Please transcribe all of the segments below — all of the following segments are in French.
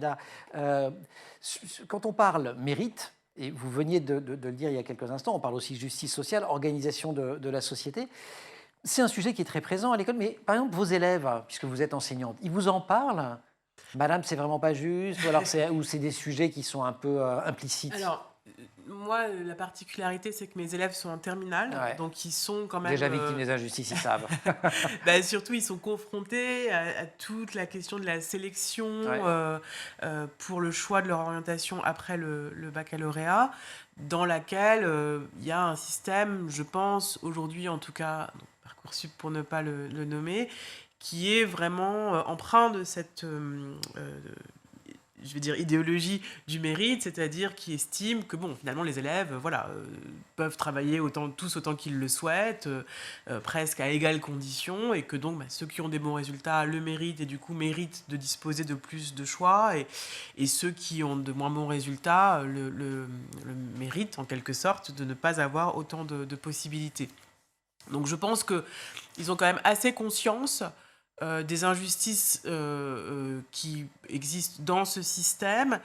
Farida. Quand on parle mérite, et vous veniez de le dire il y a quelques instants, on parle aussi justice sociale, organisation de la société. C'est un sujet qui est très présent à l'école, mais par exemple, vos élèves, puisque vous êtes enseignante, ils vous en parlent? Madame, c'est vraiment pas juste, ou alors c'est des sujets qui sont un peu implicites. Alors, moi, la particularité, c'est que mes élèves sont en terminale, Ouais. donc ils sont quand même... Déjà victimes des injustices, ils savent. Surtout, ils sont confrontés à toute la question de la sélection Ouais. pour le choix de leur orientation après le baccalauréat, dans laquelle il y a un système, je pense, aujourd'hui en tout cas, donc Parcoursup pour ne pas le nommer, qui est vraiment empreint de cette je vais dire idéologie du mérite, c'est-à-dire qui estime que bon, finalement les élèves peuvent travailler tous autant qu'ils le souhaitent, presque à égales conditions, et que donc ceux qui ont des bons résultats le méritent et du coup méritent de disposer de plus de choix, et ceux qui ont de moins bons résultats le méritent en quelque sorte de ne pas avoir autant de possibilités. Donc je pense qu'ils ont quand même assez conscience des injustices qui existent dans ce système.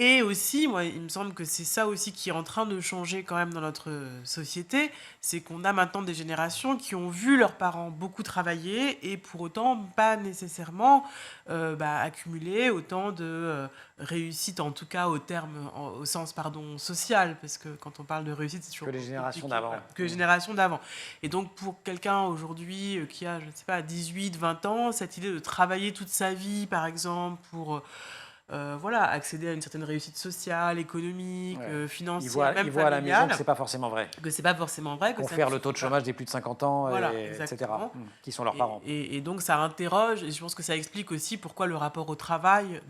Et aussi, moi, il me semble que c'est ça aussi qui est en train de changer quand même dans notre société, c'est qu'on a maintenant des générations qui ont vu leurs parents beaucoup travailler et pour autant pas nécessairement accumuler autant de réussite, en tout cas au sens social, parce que quand on parle de réussite, c'est toujours Que les générations compliqué, d'avant. voilà, que les générations d'avant. Et donc pour quelqu'un aujourd'hui qui a, je ne sais pas, 18, 20 ans, cette idée de travailler toute sa vie, par exemple, pour accéder à une certaine réussite sociale, économique, financière, même Ils voient à la maison familiale, que c'est pas forcément vrai. que c'est pas forcément vrai, que Qu'on ça fait ne le taux suffit de pas. chômage des plus de 50 ans, Voilà, etc. exactement. Qui sont leurs parents. Et donc ça interroge, et je pense que ça explique aussi pourquoi le rapport au travail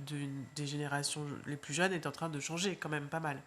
des générations les plus jeunes est en train de changer quand même pas mal.